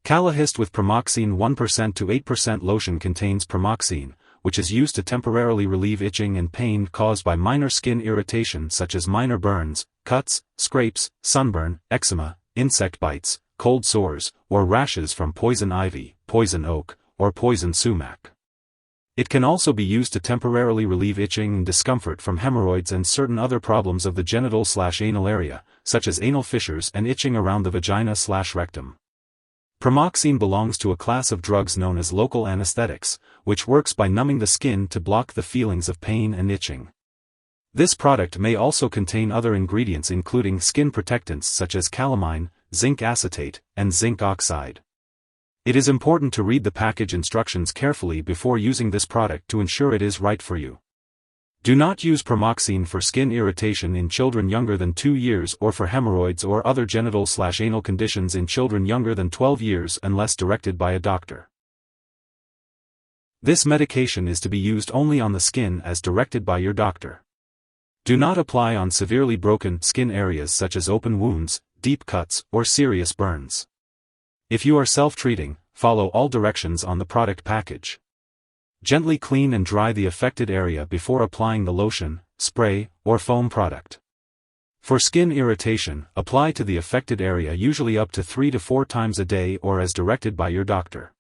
Calahist with Pramoxine 1% to 8% lotion contains pramoxine, which is used to temporarily relieve itching and pain caused by minor skin irritation such as minor burns, cuts, scrapes, sunburn, eczema, insect bites, cold sores, or rashes from poison ivy, poison oak, or poison sumac. It can also be used to temporarily relieve itching and discomfort from hemorrhoids and certain other problems of the genital/anal area, such as anal fissures and itching around the vagina/rectum. Pramoxine belongs to a class of drugs known as local anesthetics, which works by numbing the skin to block the feelings of pain and itching. This product may also contain other ingredients including skin protectants such as calamine, zinc acetate, and zinc oxide. It is important to read the package instructions carefully before using this product to ensure it is right for you. Do not use pramoxine for skin irritation in children younger than 2 years or for hemorrhoids or other genital/anal conditions in children younger than 12 years unless directed by a doctor. This medication is to be used only on the skin as directed by your doctor. Do not apply on severely broken skin areas such as open wounds, deep cuts, or serious burns. If you are self-treating, follow all directions on the product package. Gently clean and dry the affected area before applying the lotion, spray, or foam product. For skin irritation, apply to the affected area usually up to 3 to 4 times a day or as directed by your doctor.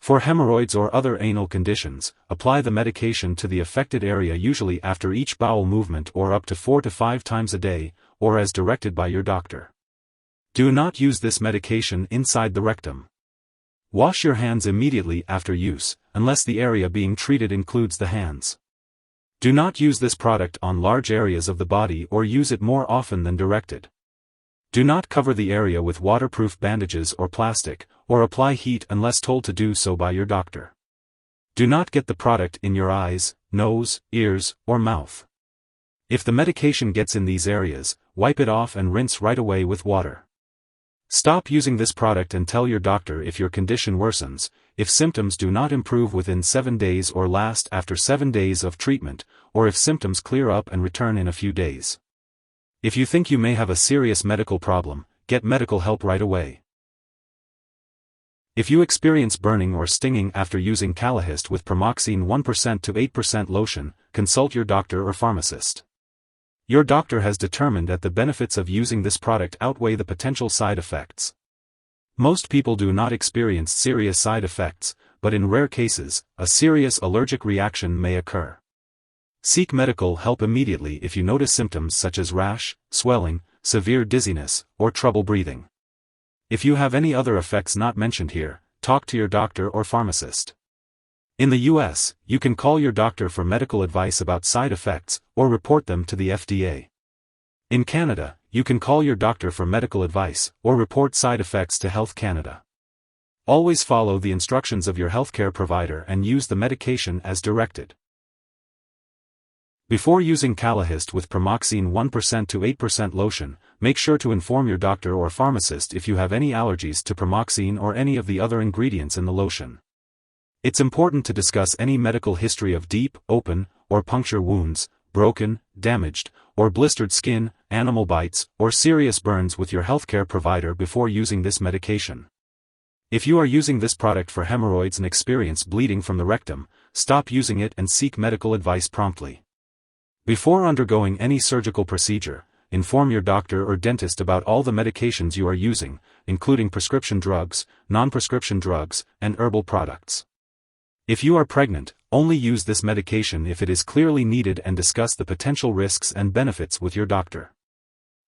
For hemorrhoids or other anal conditions, apply the medication to the affected area usually after each bowel movement or up to 4 to 5 times a day, or as directed by your doctor. Do not use this medication inside the rectum. Wash your hands immediately after use, unless the area being treated includes the hands. Do not use this product on large areas of the body or use it more often than directed. Do not cover the area with waterproof bandages or plastic, or apply heat unless told to do so by your doctor. Do not get the product in your eyes, nose, ears, or mouth. If the medication gets in these areas, wipe it off and rinse right away with water. Stop using this product and tell your doctor if your condition worsens, if symptoms do not improve within 7 days or last after 7 days of treatment, or if symptoms clear up and return in a few days. If you think you may have a serious medical problem, get medical help right away. If you experience burning or stinging after using Calahist with Pramoxine 1% to 8% lotion, consult your doctor or pharmacist. Your doctor has determined that the benefits of using this product outweigh the potential side effects. Most people do not experience serious side effects, but in rare cases, a serious allergic reaction may occur. Seek medical help immediately if you notice symptoms such as rash, swelling, severe dizziness, or trouble breathing. If you have any other effects not mentioned here, talk to your doctor or pharmacist. In the US, you can call your doctor for medical advice about side effects, or report them to the FDA. In Canada, you can call your doctor for medical advice, or report side effects to Health Canada. Always follow the instructions of your healthcare provider and use the medication as directed. Before using Calahist with Pramoxine 1% to 8% lotion, make sure to inform your doctor or pharmacist if you have any allergies to pramoxine or any of the other ingredients in the lotion. It's important to discuss any medical history of deep, open, or puncture wounds, broken, damaged, or blistered skin, animal bites, or serious burns with your healthcare provider before using this medication. If you are using this product for hemorrhoids and experience bleeding from the rectum, stop using it and seek medical advice promptly. Before undergoing any surgical procedure, inform your doctor or dentist about all the medications you are using, including prescription drugs, non-prescription drugs, and herbal products. If you are pregnant, only use this medication if it is clearly needed and discuss the potential risks and benefits with your doctor.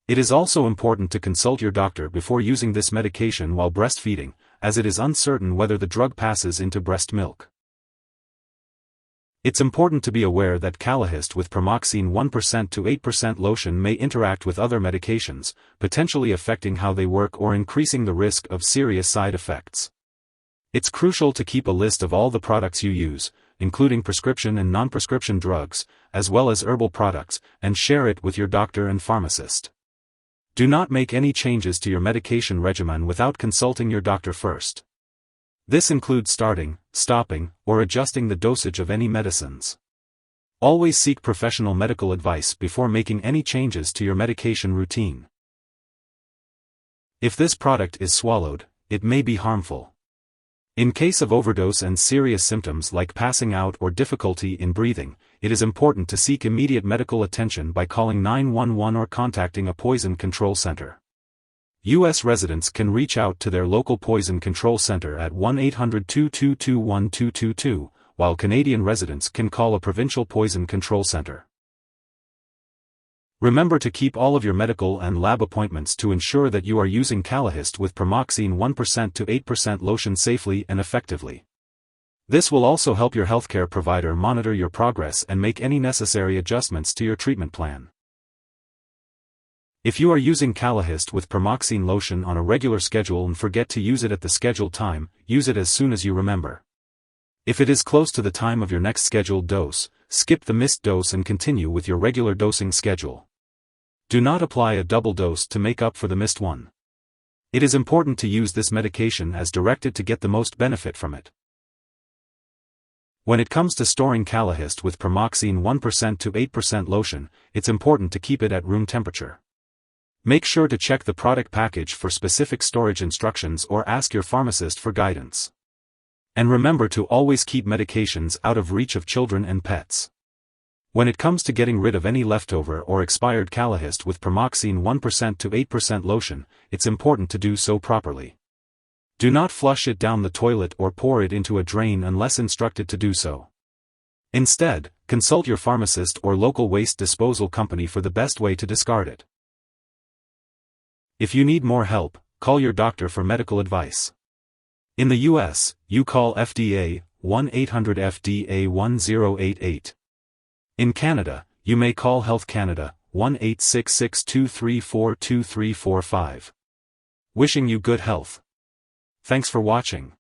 It is also important to consult your doctor before using this medication while breastfeeding, as it is uncertain whether the drug passes into breast milk. It's important to be aware that Calahist with Pramoxine 1% to 8% lotion may interact with other medications, potentially affecting how they work or increasing the risk of serious side effects. It's crucial to keep a list of all the products you use, including prescription and non-prescription drugs, as well as herbal products, and share it with your doctor and pharmacist. Do not make any changes to your medication regimen without consulting your doctor first. This includes starting, stopping, or adjusting the dosage of any medicines. Always seek professional medical advice before making any changes to your medication routine. If this product is swallowed, it may be harmful. In case of overdose and serious symptoms like passing out or difficulty in breathing, it is important to seek immediate medical attention by calling 911 or contacting a poison control center. U.S. residents can reach out to their local poison control center at 1-800-222-1222, while Canadian residents can call a provincial poison control center. Remember to keep all of your medical and lab appointments to ensure that you are using Calahist with Pramoxine 1% to 8% lotion safely and effectively. This will also help your healthcare provider monitor your progress and make any necessary adjustments to your treatment plan. If you are using Calahist with Pramoxine lotion on a regular schedule and forget to use it at the scheduled time, use it as soon as you remember. If it is close to the time of your next scheduled dose, skip the missed dose and continue with your regular dosing schedule. Do not apply a double dose to make up for the missed one. It is important to use this medication as directed to get the most benefit from it. When it comes to storing Calahist with Pramoxine 1% to 8% lotion, it's important to keep it at room temperature. Make sure to check the product package for specific storage instructions or ask your pharmacist for guidance. And remember to always keep medications out of reach of children and pets. When it comes to getting rid of any leftover or expired Calahist with Pramoxine 1% to 8% lotion, it's important to do so properly. Do not flush it down the toilet or pour it into a drain unless instructed to do so. Instead, consult your pharmacist or local waste disposal company for the best way to discard it. If you need more help, call your doctor for medical advice. In the U.S., you call FDA, 1-800-FDA-1088. In Canada, you may call Health Canada, 1-866-234-2345. Wishing you good health. Thanks for watching.